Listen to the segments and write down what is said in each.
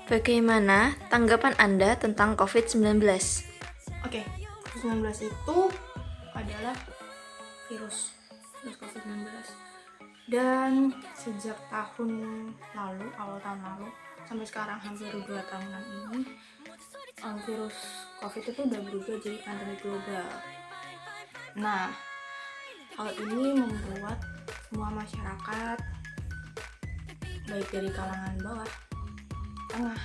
Bagaimana tanggapan Anda tentang COVID-19? Oke, COVID-19 itu adalah virus COVID-19. Dan sejak tahun lalu, awal tahun lalu, sampai sekarang hampir 2 tahunan ini, virus COVID itu udah berubah jadi pandemi global. Nah, hal ini membuat semua masyarakat, baik dari kalangan bawah, tengah,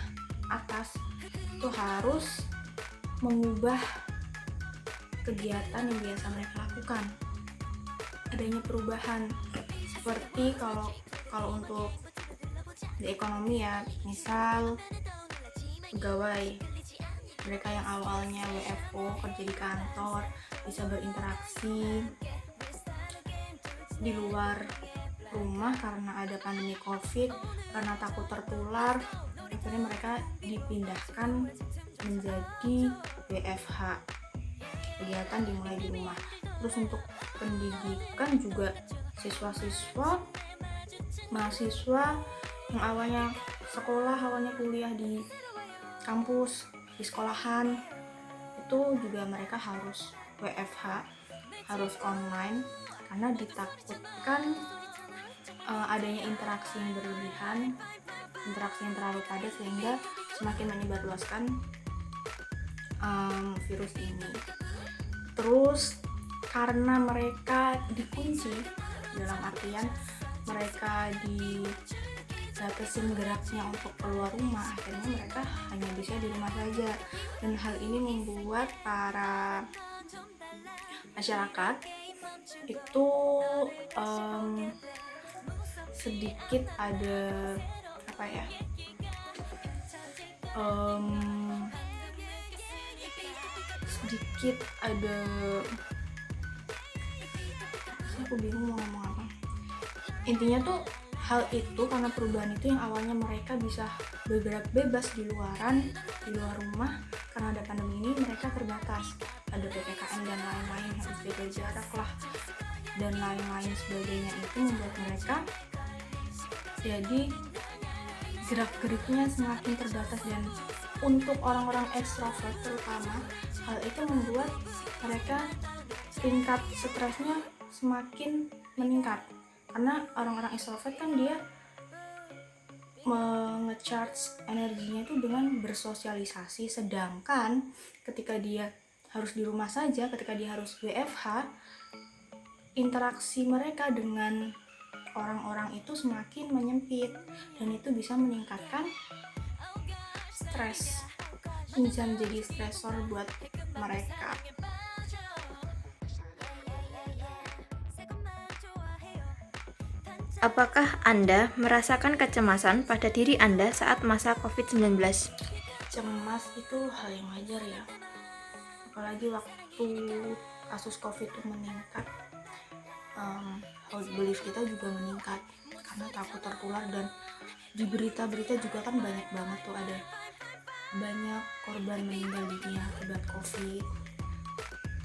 atas, itu harus mengubah kegiatan yang biasa mereka lakukan. Adanya perubahan seperti kalau untuk di ekonomi ya, misal pegawai mereka yang awalnya WFO kerja di kantor bisa berinteraksi di luar rumah karena ada pandemi COVID, karena takut tertular, akhirnya mereka dipindahkan menjadi WFH, kegiatan dimulai di rumah. Terus untuk pendidikan juga siswa-siswa, mahasiswa yang awalnya sekolah, awalnya kuliah di kampus, di sekolahan, itu juga mereka harus WFH, harus online karena ditakutkan adanya interaksi yang berlebihan, interaksi yang terlalu padat sehingga semakin menyebarluaskan virus ini. Terus karena mereka dikunci, dalam artian mereka dibatasin geraknya untuk keluar rumah, akhirnya mereka hanya bisa di rumah saja. Dan hal ini membuat para masyarakat itu sedikit ada aku bingung mau ngomong apa. Intinya tuh hal itu, karena perubahan itu yang awalnya mereka bisa bergerak bebas di luar rumah, karena ada pandemi ini mereka terbatas, ada PPKM dan lain-lain, harus jaga jarak lah dan lain-lain sebagainya. Itu membuat mereka jadi gerak-geriknya semakin terbatas, dan untuk orang-orang ekstrovert terutama, hal itu membuat mereka tingkat stresnya semakin meningkat, karena orang-orang ekstrovert kan dia menge-charge energinya itu dengan bersosialisasi, sedangkan ketika dia harus di rumah saja, ketika dia harus WFH, interaksi mereka dengan orang-orang itu semakin menyempit, dan itu bisa meningkatkan stres, bisa menjadi stresor buat mereka. Apakah Anda merasakan kecemasan pada diri Anda saat masa COVID-19? Cemas itu hal yang wajar ya, apalagi waktu kasus COVID itu meningkat, health belief kita juga meningkat karena takut tertular. Dan di berita-berita juga kan banyak banget tuh, ada banyak korban meninggal dunia akibat COVID.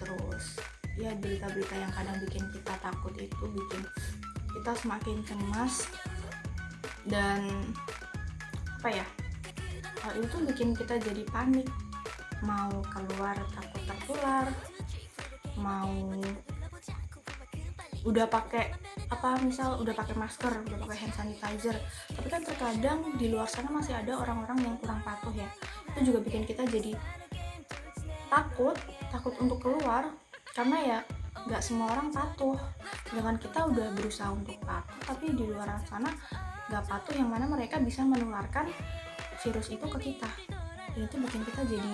Terus ya berita-berita yang kadang bikin kita takut itu bikin kita semakin cemas, dan hal itu bikin kita jadi panik, mau keluar takut tertular, mau udah pakai masker, udah pakai hand sanitizer, tapi kan terkadang di luar sana masih ada orang-orang yang kurang patuh ya. Itu juga bikin kita jadi takut untuk keluar, karena ya nggak semua orang patuh. Dengan kita udah berusaha untuk patuh, tapi di luar sana nggak patuh, yang mana mereka bisa menularkan virus itu ke kita. Dan itu bikin kita jadi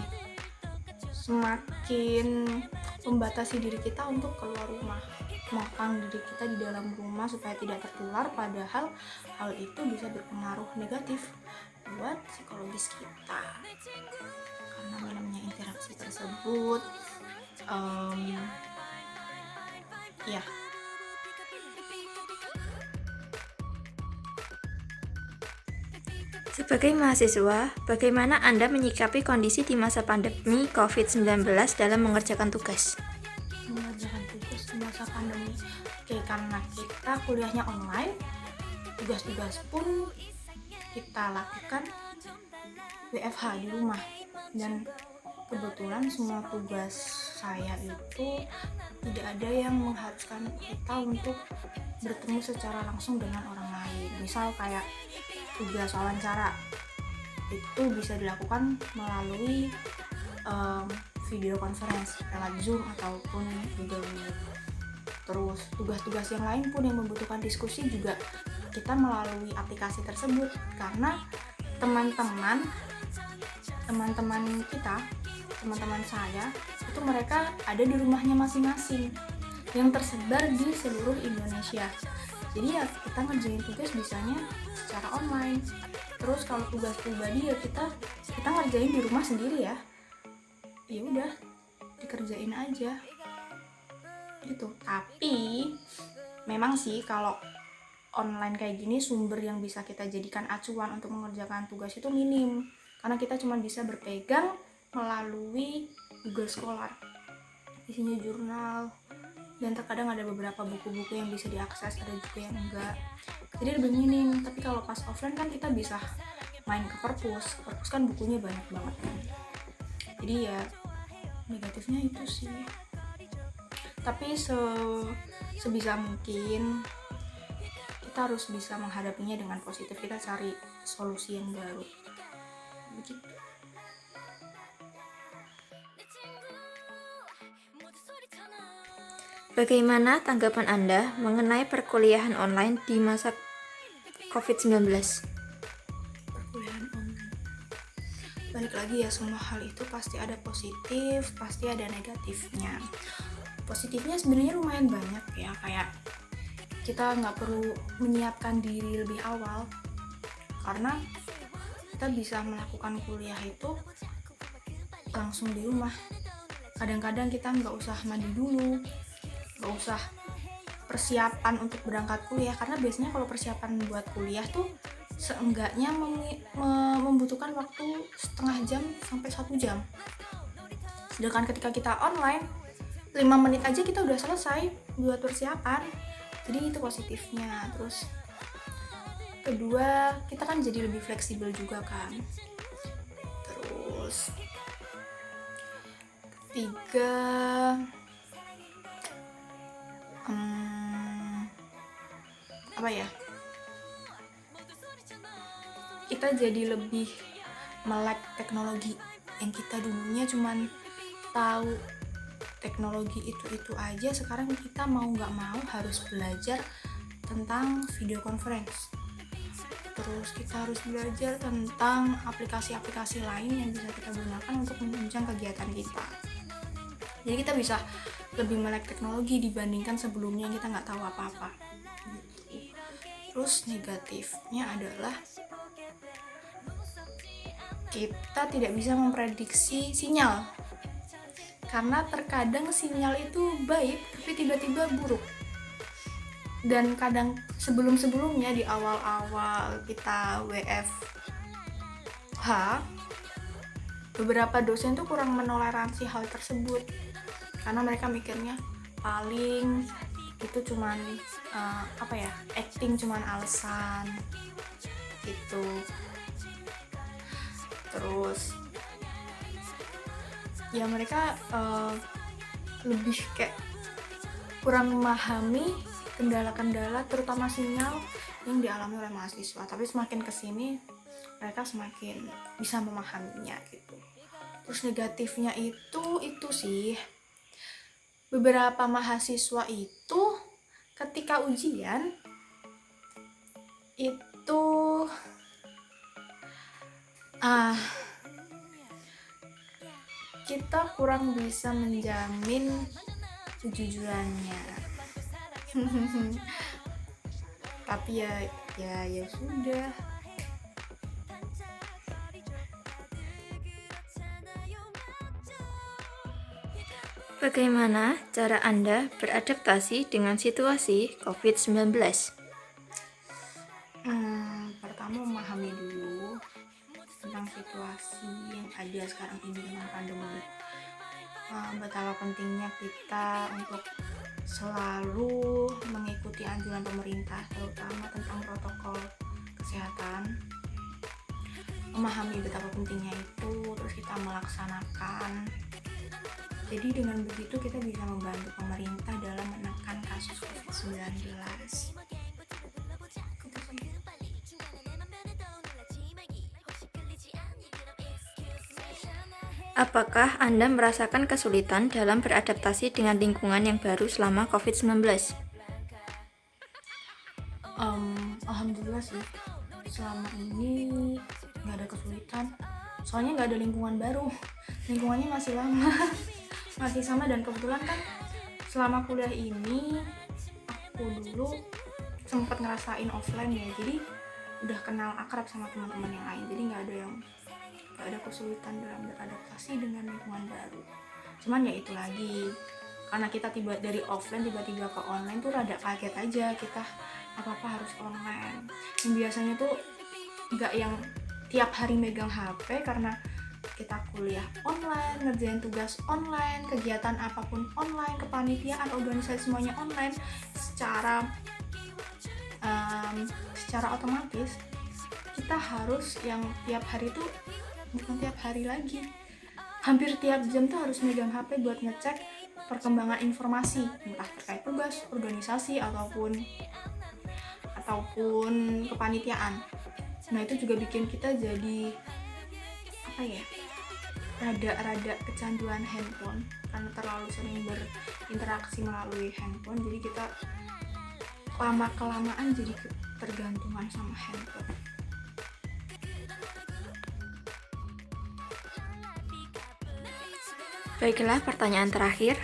semakin membatasi diri kita untuk keluar rumah, mengekang diri kita di dalam rumah supaya tidak tertular, padahal hal itu bisa berpengaruh negatif buat psikologis kita, karena minimnya interaksi tersebut. Sebagai mahasiswa, bagaimana Anda menyikapi kondisi di masa pandemi COVID-19 dalam mengerjakan tugas? Mengerjakan tugas di masa pandemi, karena kita kuliahnya online, tugas-tugas pun kita lakukan WFH di rumah, dan kebetulan semua tugas saya itu tidak ada yang mengharuskan kita untuk bertemu secara langsung dengan orang lain. Misal kayak tugas wawancara itu bisa dilakukan melalui video conference lewat Zoom ataupun Google Meet. Terus tugas-tugas yang lain pun yang membutuhkan diskusi juga kita melalui aplikasi tersebut, karena teman-teman kita, teman-teman saya itu mereka ada di rumahnya masing-masing yang tersebar di seluruh Indonesia. Jadi ya kita ngerjain tugas bisanya secara online. Terus kalau tugas pribadi ya kita ngerjain di rumah sendiri ya. Ya udah, dikerjain aja. Gitu. Tapi memang sih kalau online kayak gini sumber yang bisa kita jadikan acuan untuk mengerjakan tugas itu minim, karena kita cuma bisa berpegang melalui Google Scholar, isinya jurnal, dan terkadang ada beberapa buku-buku yang bisa diakses, ada juga yang enggak, jadi lebih minim. Tapi kalau pas offline kan kita bisa main ke perpus kan bukunya banyak banget kan. Jadi ya negatifnya itu sih, tapi sebisa mungkin kita harus bisa menghadapinya dengan positif, kita cari solusi yang baru begitu. Bagaimana tanggapan Anda mengenai perkuliahan online di masa COVID-19? Perkuliahan online, balik lagi ya, semua hal itu pasti ada positif, pasti ada negatifnya. Positifnya sebenarnya lumayan banyak ya, kayak kita nggak perlu menyiapkan diri lebih awal, karena kita bisa melakukan kuliah itu langsung di rumah. Kadang-kadang kita nggak usah mandi dulu, nggak usah persiapan untuk berangkat kuliah, karena biasanya kalau persiapan buat kuliah tuh seenggaknya membutuhkan waktu setengah jam sampai 1 jam. Sedangkan ketika kita online 5 menit aja kita udah selesai buat persiapan. Jadi itu positifnya. Terus kedua, kita kan jadi lebih fleksibel juga kan. Terus ketiga, apa ya, kita jadi lebih melek teknologi yang kita dulunya cuman tahu teknologi itu aja, sekarang kita mau nggak mau harus belajar tentang video conference. Terus kita harus belajar tentang aplikasi-aplikasi lain yang bisa kita gunakan untuk menunjang kegiatan kita. Jadi kita bisa lebih melek teknologi dibandingkan sebelumnya kita nggak tahu apa-apa gitu. Terus negatifnya adalah kita tidak bisa memprediksi sinyal, karena terkadang sinyal itu baik tapi tiba-tiba buruk. Dan kadang sebelum-sebelumnya di awal-awal kita WFH, beberapa dosen tuh kurang menoleransi hal tersebut, karena mereka mikirnya paling itu cuman acting, cuman alasan gitu. Terus ya mereka lebih kayak kurang memahami kendala-kendala terutama sinyal yang dialami oleh mahasiswa. Tapi semakin kesini mereka semakin bisa memahaminya gitu. Terus negatifnya itu sih, beberapa mahasiswa itu ketika ujian itu kita kurang bisa menjamin kejujurannya. Tapi ya sudah. Bagaimana cara Anda beradaptasi dengan situasi COVID-19? Pertama, memahami dulu tentang situasi yang ada sekarang ini dengan pandemi. Betapa pentingnya kita untuk selalu mengikuti anjuran pemerintah, terutama tentang protokol kesehatan. memahami betapa pentingnya itu, terus kita melaksanakan. Jadi dengan begitu kita bisa membantu pemerintah dalam menekan kasus COVID-19. Apakah Anda merasakan kesulitan dalam beradaptasi dengan lingkungan yang baru selama COVID-19? Alhamdulillah sih, selama ini nggak ada kesulitan. Soalnya nggak ada lingkungan baru, lingkungannya masih lama, masih sama. Dan kebetulan kan selama kuliah ini aku dulu sempat ngerasain offline ya, jadi udah kenal akrab sama teman-teman yang lain. Jadi nggak ada kesulitan dalam beradaptasi dengan lingkungan baru. Cuman ya itu lagi, karena kita dari offline tiba-tiba ke online tuh rada kaget aja kita, apa-apa harus online. Yang biasanya tuh nggak yang tiap hari megang HP, karena kita kuliah online, ngerjain tugas online, kegiatan apapun online, kepanitiaan, organisasi semuanya online. Secara otomatis kita harus yang tiap hari tuh, bukan tiap hari lagi, hampir tiap jam tuh harus megang HP buat ngecek perkembangan informasi, entah terkait tugas, organisasi, ataupun kepanitiaan. Nah itu juga bikin kita jadi rada kecanduan handphone, karena terlalu sering berinteraksi melalui handphone. Jadi kita kelamaan jadi ketergantungan sama handphone. Baiklah, pertanyaan terakhir.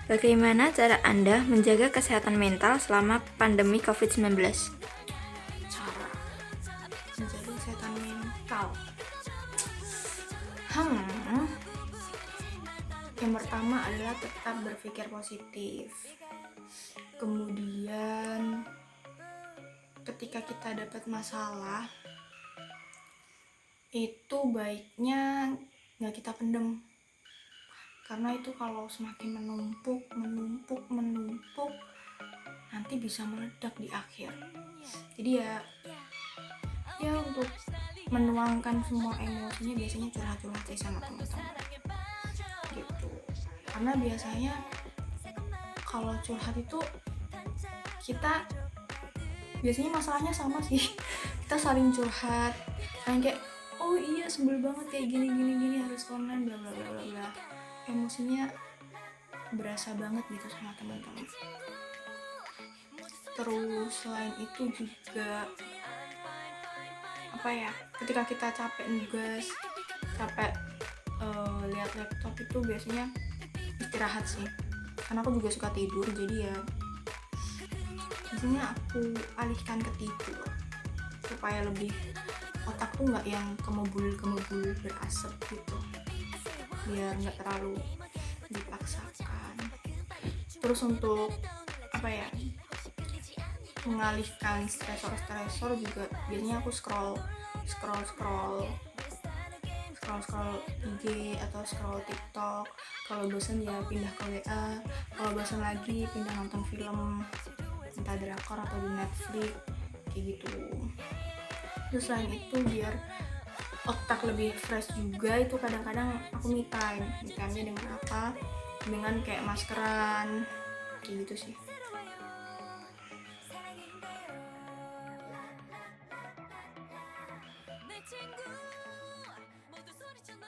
Bagaimana cara Anda menjaga kesehatan mental selama pandemi COVID-19? Cara menjaga kesehatan mental, yang pertama adalah tetap berpikir positif. Kemudian ketika kita dapat masalah, itu baiknya nggak kita pendem, karena itu kalau semakin menumpuk nanti bisa meledak di akhir. Jadi ya untuk menuangkan semua emosinya biasanya curhat-curhat sama teman-teman gitu. Karena biasanya kalau curhat itu kita biasanya masalahnya sama sih, kita saling curhat, saling kayak, oh iya sebel banget kayak gini harus online bla bla bla bla bla. Emosinya berasa banget gitu sama teman-teman. Terus selain itu juga ketika kita capek nugas, capek lihat laptop, itu biasanya istirahat sih, karena aku juga suka tidur. Jadi ya biasanya aku alihkan ke tidur supaya lebih otak tuh nggak yang kemebul berasap gitu, biar nggak terlalu dipaksakan. Terus untuk mengalihkan stresor juga biasanya aku scroll IG atau scroll TikTok. Kalau bosan ya pindah ke WA, kalau bosan lagi pindah nonton film, entah drakor atau di Netflix kayak gitu. Terus selain itu biar otak lebih fresh juga, itu kadang-kadang aku me time-nya dengan apa? Dengan kayak maskeran kayak gitu sih. 친구 모두 소리쳐 너